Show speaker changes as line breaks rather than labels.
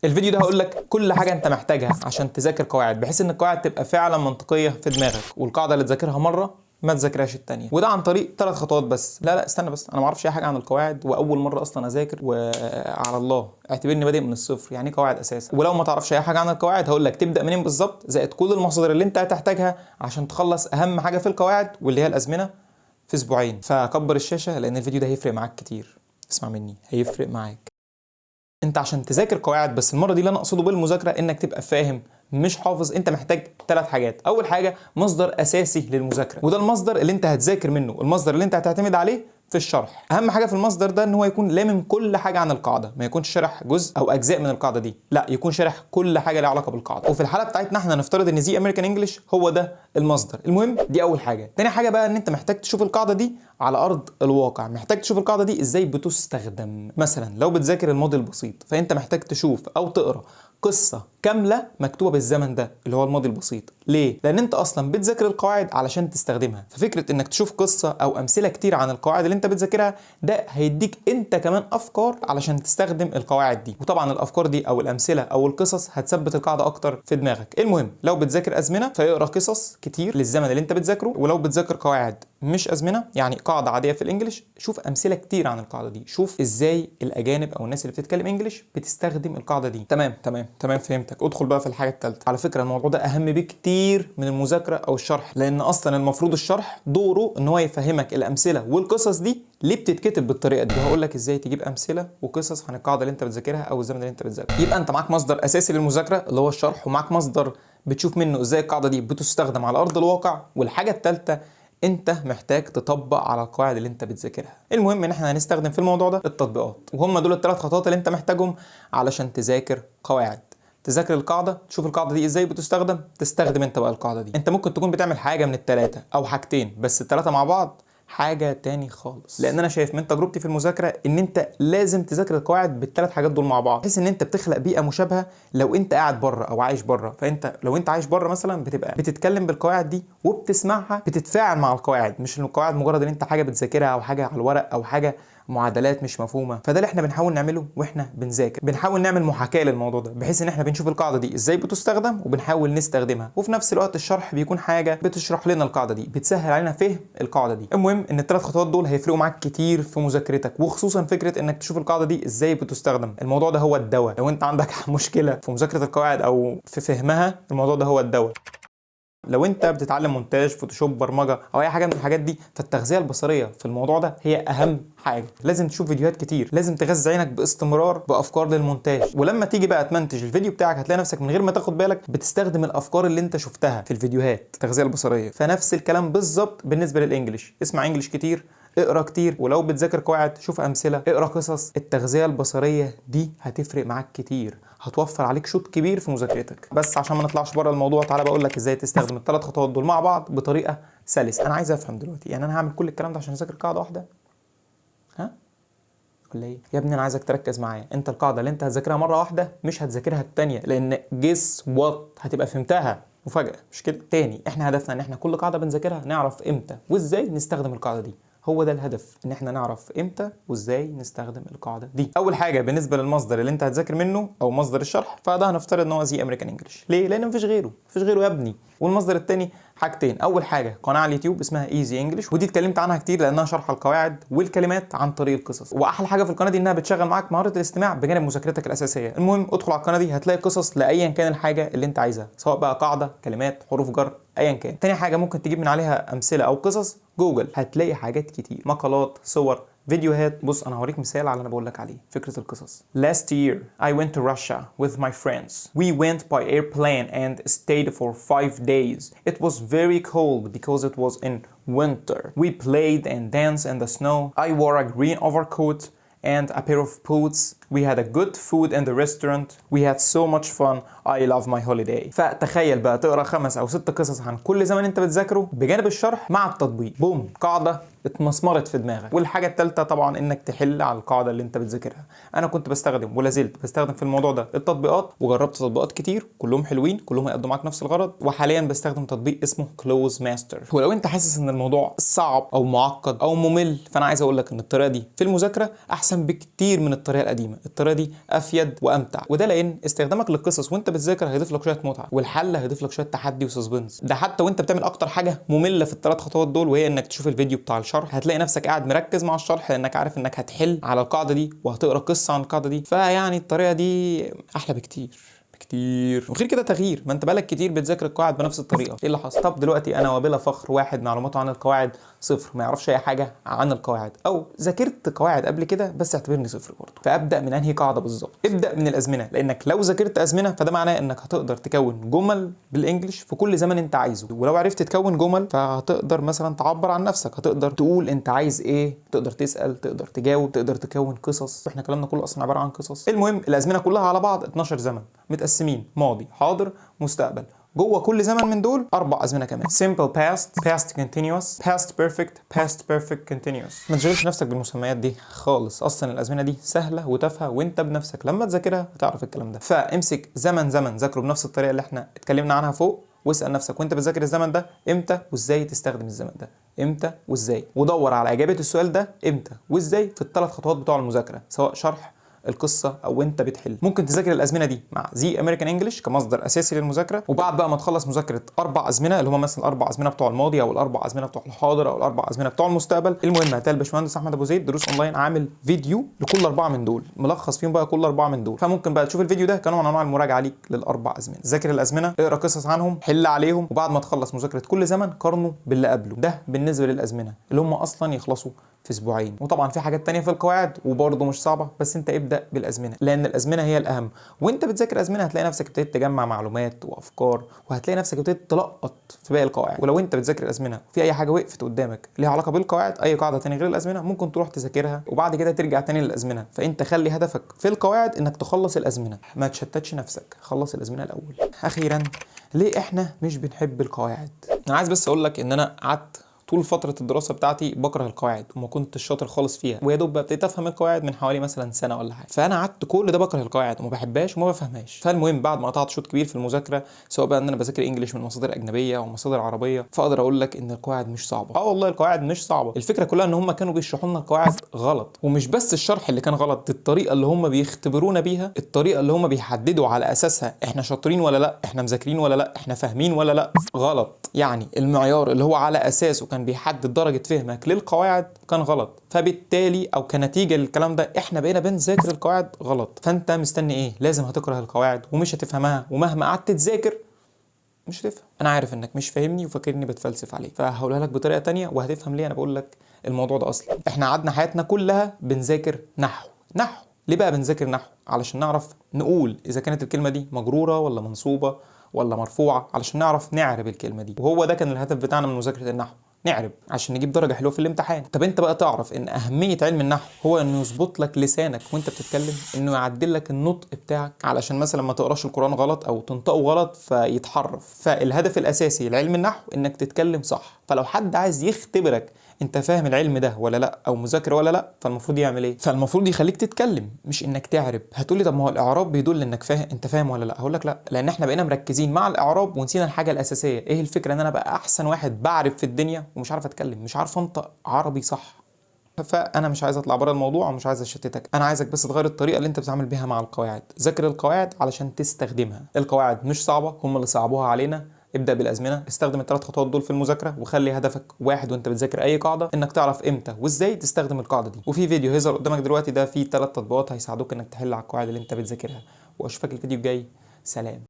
الفيديو ده هقول لك كل حاجه انت محتاجها عشان تذاكر قواعد، بحيث ان القواعد تبقى فعلا منطقيه في دماغك، والقاعده اللي تذاكرها مره ما تذاكرهاش التانية، وده عن طريق 3 خطوات بس. لا استنى بس، انا ما اعرفش اي حاجه عن القواعد واول مره اصلا اذاكر، وعلى الله اعتبرني بادئ من الصفر. يعني قواعد اساسا، ولو ما تعرفش اي حاجه عن القواعد هقول لك تبدا منين بالظبط، زائد كل المصادر اللي انت هتحتاجها عشان تخلص اهم حاجه في القواعد واللي هي الازمنه في اسبوعين. فكبر الشاشه لان الفيديو ده هيفرق معاك كتير. اسمع مني، هيفرق معاك. انت عشان تذاكر قواعد، بس المره دي اللي انا اقصده بالمذاكره انك تبقى فاهم مش حافظ، انت محتاج 3 حاجات. اول حاجه مصدر اساسي للمذاكره، وده المصدر اللي انت هتذاكر منه، المصدر اللي انت هتعتمد عليه في الشرح. اهم حاجه في المصدر ده ان هو يكون لامم كل حاجه عن القاعده، ما يكونش شارح جزء او اجزاء من القاعده دي، لا يكون شارح كل حاجه لها علاقه بالقاعده. وفي الحاله بتاعتنا احنا نفترض ان زي امريكان انجلش هو ده المصدر. المهم دي اول حاجه. تاني حاجه بقى ان انت محتاج تشوف القاعده دي على ارض الواقع، محتاج تشوف القاعده دي ازاي بتستخدم. مثلا لو بتذاكر الماضي البسيط فانت محتاج تشوف او تقرا قصه كامله مكتوبه بالزمن ده اللي هو الماضي البسيط. ليه؟ لان انت اصلا بتذاكر القواعد علشان تستخدمها، ففكره انك تشوف قصه او امثله كتير عن القواعد اللي انت بتذاكرها ده هيديك انت كمان افكار علشان تستخدم القواعد دي، وطبعا الافكار دي او الامثله او القصص هتثبت القاعده اكتر في دماغك. المهم لو بتذاكر ازمنه فاقرا قصص كتير للزمن اللي انت بتذاكره، ولو بتذاكر قواعد مش ازمنه يعني قاعده عاديه في الانجليش، شوف امثله كتير عن القاعده دي، شوف ازاي الاجانب او الناس اللي بتتكلم انجليش بتستخدم القاعده دي. تمام فهمتك. ادخل بقى في الحاجه الثالثه. على فكره الموضوع ده اهم بكتير من المذاكره او الشرح، لان اصلا المفروض الشرح دوره ان هو يفهمك الامثله والقصص دي ليه بتتكتب بالطريقه دي، وهقول لك ازاي تجيب امثله وقصص عن القاعده اللي انت بتذاكرها او الزمن اللي انت بتذاكره. يبقى انت معاك مصدر اساسي للمذاكره اللي هو الشرح، ومعاك مصدر بتشوف منه ازاي القاعده دي بتستخدم على ارض الواقع، والحاجه الثالثه انت محتاج تطبق على القواعد اللي انت بتذاكرها. المهم ان احنا هنستخدم في الموضوع ده التطبيقات، وهم دول ال3 خطوات اللي انت محتاجهم علشان تذاكر قواعد. تذاكر القاعده، تشوف القاعده دي ازاي بتستخدم، تستخدم انت بقى القاعده دي. انت ممكن تكون بتعمل حاجه من ال3 او حاجتين، بس ال3 مع بعض حاجه تاني خالص. لان انا شايف من تجربتي في المذاكره ان انت لازم تذاكر القواعد بال3 حاجات دول مع بعض، بحيث ان انت بتخلق بيئه مشابهه لو انت قاعد بره او عايش بره. فانت لو انت عايش بره مثلا بتبقى بتتكلم بالقواعد دي وبتسمعها، بتتفاعل مع القواعد، مش ان القواعد مجرد ان انت حاجه بتذاكرها او حاجه على الورق او حاجه معادلات مش مفهومه. فده اللي احنا بنحاول نعمله واحنا بنذاكر، بنحاول نعمل محاكاه للموضوع ده، بحيث ان احنا بنشوف القاعده دي ازاي بتستخدم وبنحاول نستخدمها، وفي نفس الوقت الشرح بيكون حاجه بتشرح لنا القاعده دي، بتسهل علينا فهم القاعده دي. المهم ان ال3 خطوات دول هيفرقوا معاك كتير في مذاكرتك، وخصوصا فكره انك تشوف القاعده دي ازاي بتستخدم. الموضوع ده هو الدواء. لو انت عندك مشكله في مذاكره القواعد او في فهمها، الموضوع ده هو الدواء. لو انت بتتعلم مونتاج، فوتوشوب، برمجه او اي حاجه من الحاجات دي، فالتغذيه البصريه في الموضوع ده هي اهم حاجه. لازم تشوف فيديوهات كتير، لازم تغذي عينك باستمرار بافكار للمونتاج، ولما تيجي بقى تمنتج الفيديو بتاعك هتلاقي نفسك من غير ما تاخد بالك بتستخدم الافكار اللي انت شفتها في الفيديوهات التغذيه البصريه. فنفس الكلام بالظبط بالنسبه للانجليش. اسمع انجليش كتير، اقرا كتير، ولو بتذاكر قواعد شوف امثله، اقرا قصص. التغذيه البصريه دي هتفرق معاك كتير، هتوفر عليك شوط كبير في مذاكرتك. بس عشان ما نطلعش بره الموضوع، تعالى بقول لك ازاي تستخدم ال3 خطوات دول مع بعض بطريقه سلسه. انا عايز افهم دلوقتي، يعني انا هعمل كل الكلام ده عشان اذاكر قاعده واحده؟ ها ولا ايه يا ابني؟ انا عايزك تركز معايا. انت القاعده اللي انت هتذاكرها مره واحده مش هتذاكرها الثانيه، لان جيس وات هتبقى فهمتها مفاجاه، مش كده؟ تاني، احنا هدفنا ان احنا كل قاعده بنذاكرها نعرف امتى وازاي نستخدم القاعده دي. هو ده الهدف، ان احنا نعرف امتى وازاي نستخدم القاعده دي. اول حاجه بالنسبه للمصدر اللي انت هتذاكر منه او مصدر الشرح، فده هنفترض ان هو زي امريكان انجلش. ليه؟ لان مفيش غيره، مفيش غيره يا ابني. والمصدر الثاني حاجتين. اول حاجه قناه على اليوتيوب اسمها ايزي انجلش، ودي اتكلمت عنها كتير لانها شرح القواعد والكلمات عن طريق القصص، واحلى حاجه في القناه دي انها بتشغل معاك مهاره الاستماع بجانب مذاكرتك الاساسيه. المهم ادخل على القناه دي هتلاقي قصص لايا كان الحاجه اللي انت عايزها، سواء بقى قاعده، كلمات، حروف جر، ايا كان. تاني حاجه ممكن تجيب من عليها امثله او قصص، جوجل هتلاقي حاجات كتير، مقالات، صور، فيديوهات. بص انا هوريك مثال على اللي انا بقول لك عليه، فكره القصص. Last year I went to Russia with my friends. We went by airplane and stayed for 5 days. It was very cold because it was in winter. We played and danced in the snow. I wore a green overcoat and a pair of boots. We had a good food in the restaurant. We had so much fun. I love my holiday. فتخيل بقى تقرا 5 أو 6 قصص عن كل زمن انت بتذاكره بجانب الشرح مع التطبيق. بوم، قاعده اتمسمرت في دماغك. والحاجه الثالثه طبعا انك تحل على القاعده اللي انت بتذاكرها. انا كنت بستخدم ولا زلت بستخدم في الموضوع ده التطبيقات، وجربت تطبيقات كتير كلهم حلوين، كلهم هيقضوا معاك نفس الغرض، وحاليا بستخدم تطبيق اسمه كلوز ماستر. ولو انت حاسس ان الموضوع صعب او معقد او ممل، فانا عايز اقول لك ان الطريقه دي في المذاكره احسن بكتير من الطريقه القديمه. الطريقه دي افيد وامتع، وده لان استخدامك للقصص وانت بتذاكر هيضيف لك شويه متعه، والحل هيضيف لك شويه تحدي وسسبنس. ده حتى وانت بتعمل اكتر حاجه ممله في الثلاث خطوات دول، وهي انك تشوف الفيديو بتاع الشرح، هتلاقي نفسك قاعد مركز مع الشرح لانك عارف انك هتحل على القاعده دي وهتقرا قصه عن القاعده دي. فيعني الطريقه دي احلى بكتير كتير. وغير كده تغيير، ما انت بقالك كتير بتذاكر القواعد بنفس الطريقه، ايه اللي حصل؟ طب دلوقتي انا وبلا فخر واحد معلوماته عن القواعد صفر، ما يعرفش اي حاجه عن القواعد، او ذاكرت قواعد قبل كده بس اعتبرني صفر برضه. فابدا من انهي قاعده بالظبط؟ ابدا من الازمنه، لانك لو ذاكرت ازمنه فده معناه انك هتقدر تكون جمل بالانجلش في كل زمن انت عايزه، ولو عرفت تكون جمل فهتقدر مثلا تعبر عن نفسك، هتقدر تقول انت عايز ايه، تقدر تسال، تقدر تجاوب، تقدر تكون قصص. احنا كلامنا كله اصلا عباره عن قصص. المهم الازمنه كلها على بعض 12 زمن متقسمين ماضي حاضر مستقبل. جوه كل زمن من دول 4 ازمنه كمان: simple past، past continuous، past perfect، past perfect continuous. ما تشغلش نفسك بالمسميات دي خالص، اصلا الازمنه دي سهله وتافهه، وانت بنفسك لما تذاكرها هتعرف الكلام ده. فامسك زمن زمن ذاكره بنفس الطريقه اللي احنا اتكلمنا عنها فوق، واسال نفسك وانت بتذاكر الزمن ده امتى وازاي تستخدم الزمن ده، امتى وازاي، ودور على اجابه السؤال ده امتى وازاي في الثلاث خطوات بتوع المذاكره، سواء شرح القصه او انت بتحل. ممكن تذاكر الازمنه دي مع زي امريكان انجلش كمصدر اساسي للمذاكره، وبعد بقى ما تخلص مذاكره 4 ازمنه اللي هم مثلا ال4 ازمنه بتوع الماضي او ال4 ازمنه بتوع الحاضر او ال4 ازمنه بتوع المستقبل. المهم هتلاقي الباشمهندس احمد ابو زيد دروس اونلاين عامل فيديو لكل 4 من دول، ملخص فيهم بقى كل 4 من دول، فممكن بقى تشوف الفيديو ده كنوع من انواع المراجعه ليك لل4 ازمنه. ذاكر الازمنه، اقرا قصص عنهم، حل عليهم، وبعد ما تخلص مذاكره كل زمن قارنه باللي قبله. ده بالنسبه للازمنه اللي هم اصلا يخلصوا في اسبوعين. وطبعا في حاجات تانية في القواعد وبرضه مش صعبه، بس انت ابدا بالازمنه لان الازمنه هي الاهم. وانت بتذاكر ازمنه هتلاقي نفسك ابتديت تجمع معلومات وافكار، وهتلاقي نفسك ابتديت تلقط في باقي القواعد. ولو انت بتذاكر الازمنه في اي حاجه وقفت قدامك ليها علاقه بالقواعد، اي قاعده تانية غير الازمنه، ممكن تروح تذاكرها وبعد كده ترجع تاني للازمنه. فانت خلي هدفك في القواعد انك تخلص الازمنه، ما تشتتش نفسك، خلص الازمنه الاول. اخيرا، ليه احنا مش بنحب القواعد؟ انا عايز بس اقول لك ان انا قعدت طول فترة الدراسة بتاعتي بكره القواعد وما كنتش شاطر خالص فيها، ويا دوب ابتديت افهم القواعد من حوالي مثلا سنة ولا حاجة. فانا قعدت كل ده بكره القواعد وما بحبهاش وما بفهمهاش. فالمهم بعد ما قطعت شوط كبير في المذاكرة، سواء بقى ان انا بذاكر انجليش من مصادر اجنبية او مصادر عربية، فاقدر اقول لك ان القواعد مش صعبة. والله القواعد مش صعبة. الفكرة كلها ان هم كانوا بيشرحوا لنا القواعد غلط، ومش بس الشرح اللي كان غلط، الطريقة اللي هم بيختبرونا بيها، الطريقة اللي هم بيحددوا على اساسها احنا شاطرين ولا لا، احنا مذاكرين ولا لا، احنا فاهمين ولا لا، غلط. يعني المعيار اللي هو على اساسه كان بيحدد درجة فهمك للقواعد كان غلط، فبالتالي او كنتيجة للكلام ده احنا بقينا بنذاكر القواعد غلط. فانت مستني ايه؟ لازم هتكره القواعد ومش هتفهمها، ومهما قعدت تذاكر مش هتفهم. انا عارف انك مش فاهمني وفاكرني بتفلسف عليك، فهقولها لك بطريقة تانية وهتفهم ليه انا بقول لك الموضوع ده. اصلا احنا قعدنا حياتنا كلها بنذاكر نحو. ليه بقى بنذاكر نحو؟ علشان نعرف نقول اذا كانت الكلمة دي مجرورة ولا منصوبة ولا مرفوعة، علشان نعرف نعرب الكلمة دي. وهو ده كان الهدف بتاعنا من مذاكرة النحو، نعرب عشان نجيب درجة حلوة في الامتحان. طب انت بقى تعرف ان اهمية علم النحو هو انه يظبط لك لسانك وانت بتتكلم، انه يعدل لك النطق بتاعك علشان مثلا ما تقراش القرآن غلط او تنطقه غلط فيتحرف. فالهدف الاساسي لعلم النحو انك تتكلم صح. فلو حد عايز يختبرك انت فاهم العلم ده ولا لا، او مذاكر ولا لا، فالمفروض يعمل ايه؟ فالمفروض يخليك تتكلم مش انك تعرب. هتقولي طب ما هو الاعراب بيدل انك فاهم، انت فاهم ولا لا؟ هقول لك لا، لان احنا بقينا مركزين مع الاعراب ونسينا الحاجه الاساسيه. ايه الفكره؟ ان انا بقى احسن واحد بعرف في الدنيا ومش عارف اتكلم، مش عارف انطق عربي صح. فانا مش عايز اطلع بره الموضوع ومش عايز اشتتك، انا عايزك بس تغير الطريقه اللي انت بتتعامل بيها مع القواعد. ذاكر القواعد علشان تستخدمها. القواعد مش صعبه، هم اللي صعبوها علينا. ابدأ بالأزمنة، استخدم ال3 خطوات دول في المذاكرة، وخلي هدفك واحد وانت بتذاكر أي قاعدة، انك تعرف امتى وازاي تستخدم القاعدة دي. وفي فيديو هيظهر قدامك دلوقتي ده فيه 3 تطبيقات هيساعدوك انك تحل على القواعد اللي انت بتذاكرها. واشوفك الفيديو الجاي. سلام.